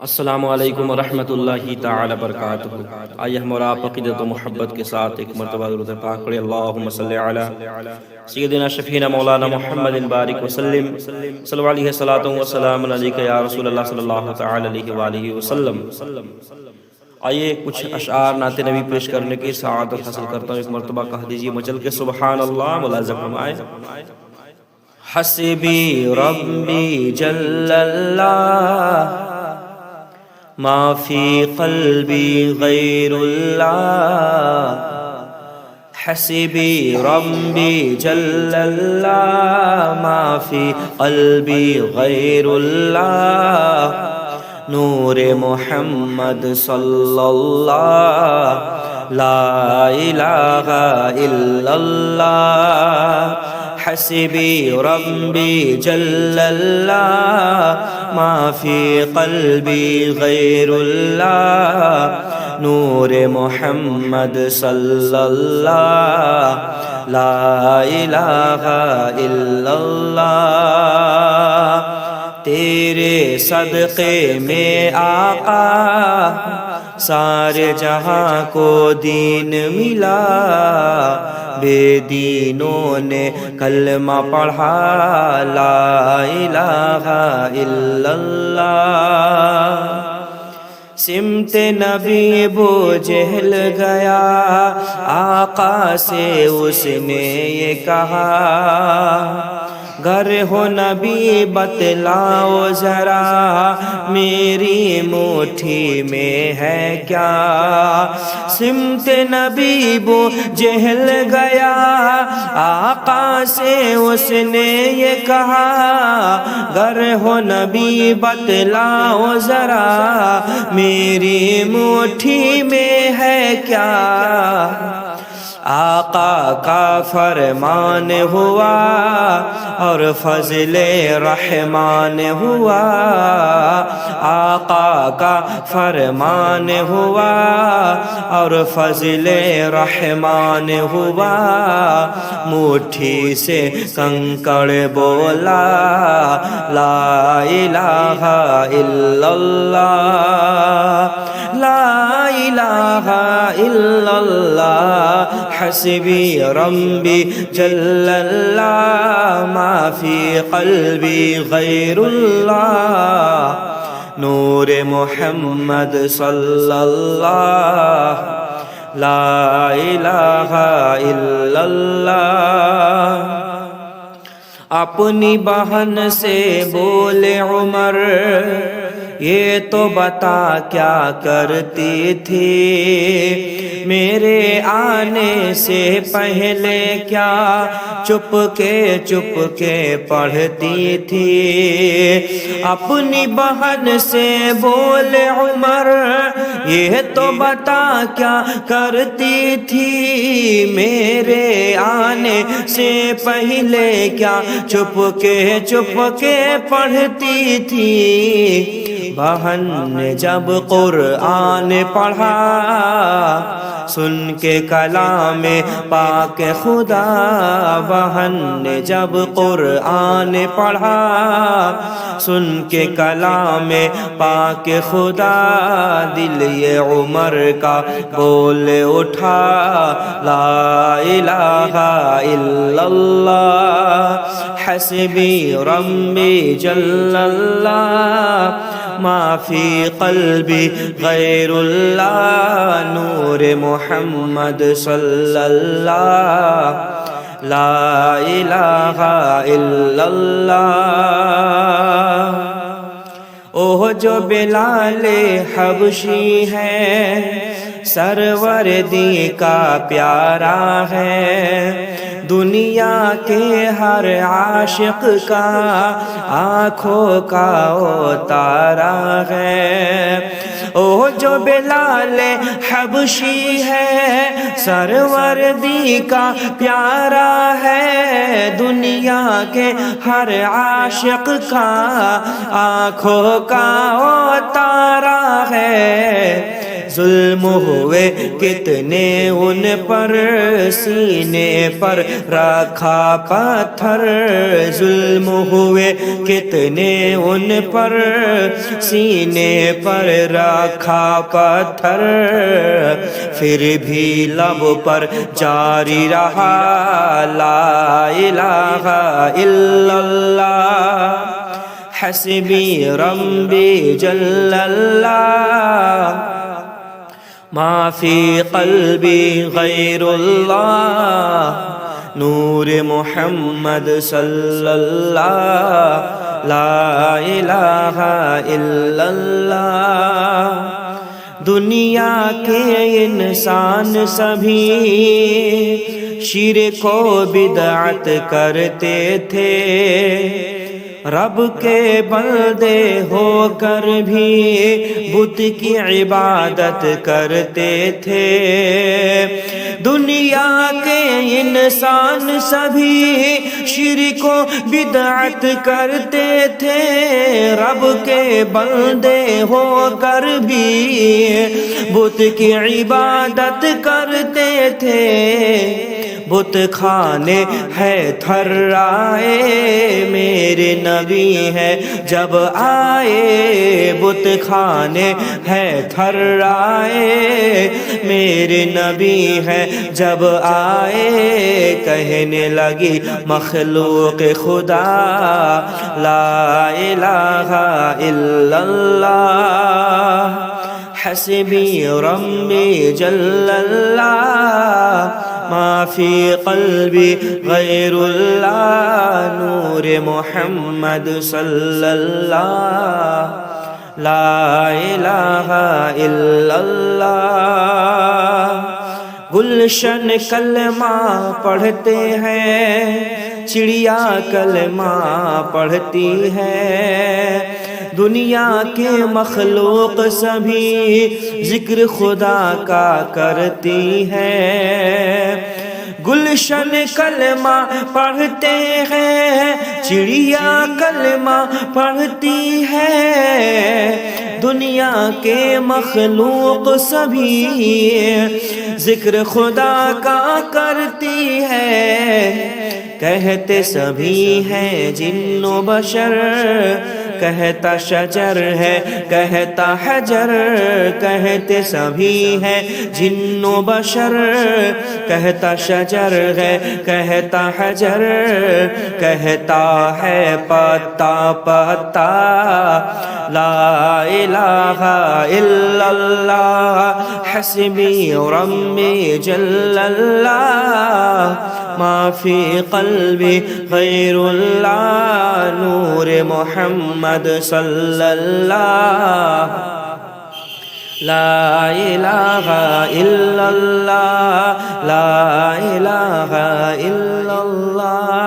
السلام علیکم ورحمۃ اللہ تعالی وبرکاتہ۔ آئیے ہم اور آپ عقیدت و محبت کے ساتھ ایک مرتبہ درود پاک پڑھیں۔ اللہم صلی علی سیدنا شفیعنا مولانا محمد بارک وسلم صلی اللہ علیہ وسلم علیک یا رسول اللہ صلی اللہ تعالی علیہ وآلہ وسلم۔ آئیے کچھ اشعار نعت نبی پیش کرنے کی سعادت حاصل کرتا ہوں، ایک مرتبہ کہہ دیجیے مچل کے سبحان اللہ، ملازم فرمائے۔ حسبی ربی جل اللہ ما فی قلبی غیر اللہ، حسبی ربی جل اللہ ما فی قلبی غیر اللہ، نور محمد صلی اللہ لا الہ الا اللہ، حسبی ربی جل اللہ ما فی قلبی غیر اللہ، نور محمد صلی اللہ لا الہ الا اللہ، تیرے صدقے میں آقا سارے جہاں کو دین ملا، بے دینوں نے کلمہ پڑھا لا الہ الا اللہ، سمت نبی ابو جہل گیا آقا سے اس نے یہ کہا، گر ہو نبی بتلاؤ ذرا میری مٹھی میں ہے کیا، سمت نبی ابو جہل گیا آقا سے اس نے یہ کہا، گر ہو نبی بتلاؤ ذرا میری مٹھی میں ہے کیا، آقا کا فرمان ہوا اور فضل رحمان ہوا، آقا کا فرمان ہوا اور فضل رحمان ہوا، مٹھی سے کنکڑ بولا لا الہ الا اللہ، لا الہ الا اللہ، حسبی ربی جل اللہ ما فی قلبی غیر اللہ، نور محمد صلی اللہ لا الہ الا اللہ، اپنی بہن سے بولے عمر یہ تو بتا کیا کرتی تھی، میرے آنے سے پہلے کیا چپ کے پڑھتی تھی، اپنی بہن سے بولے عمر یہ تو بتا کیا کرتی تھی، میرے آنے سے پہلے کیا چپ کے پڑھتی تھی، بہن نے جب قرآن پڑھا سن کے کلام پاک خدا، بہن نے جب قرآن پڑھا سن کے کلام پاک خدا، دل یہ عمر کا بول اٹھا لا الہ الا اللہ، حسبی ربی جل اللہ ما فی قلبی غیر اللہ، نور محمد صلی اللہ لا الہ الا اللہ، اوہ جو بلال حبشی ہے سروردی کا پیارا ہے، دنیا کے ہر عاشق کا آنکھوں کا وہ تارا ہے، او جو بلال حبشی ہے سروردی کا پیارا ہے، دنیا کے ہر عاشق کا آنکھوں کا وہ تارا ہے، ظلم ہوئے کتنے ان پر سینے پر رکھا پتھر ظلم ہوئے کتنے ان پر سینے پر رکھا پتھر پھر بھی لب پر جاری رہا لا الہ الا اللہ حسبی ربی جل اللہ ما فی قلبی غیر اللہ نور محمد صلی اللہ لا الہ الا اللہ دنیا کے انسان سبھی شرک و بدعت کرتے تھے رب کے بندے ہو کر بھی بت کی عبادت کرتے تھے دنیا کے انسان سبھی شرک و بدعت کرتے تھے رب کے بندے ہو کر بھی بت کی عبادت کرتے تھے بت کھانے ہے تھرائے میرے نبی ہے جب آئے بت کھانے ہے تھرائے میرے نبی ہے جب آئے کہنے لگی مخلوق خدا لا الہ الا اللہ حسبی ربی جل اللہ ما فی قلبی غیر اللہ نور محمد صلی اللہ لا الہ الا اللہ گلشن کلمہ پڑھتے ہیں چڑیا کلمہ پڑھتی ہے دنیا کے مخلوق سبھی ذکر خدا کا کرتی ہے گلشن کلمہ پڑھتے ہیں چڑیا کلمہ پڑھتی ہے دنیا کے مخلوق سبھی ذکر خدا کا کرتی ہے کہتے سبھی ہیں جن و بشر کہتا شجر ہے کہتا حجر کہتے سبھی ہیں جن و بشر کہتا شجر ہے کہتا حجر کہتا ہے پتا پتا لا الہ الا اللہ حسبی ربی جل اللہ ما فی قلبی غیر اللہ نور محمد صلی اللہ لا الہ الا اللہ لا الہ الا اللہ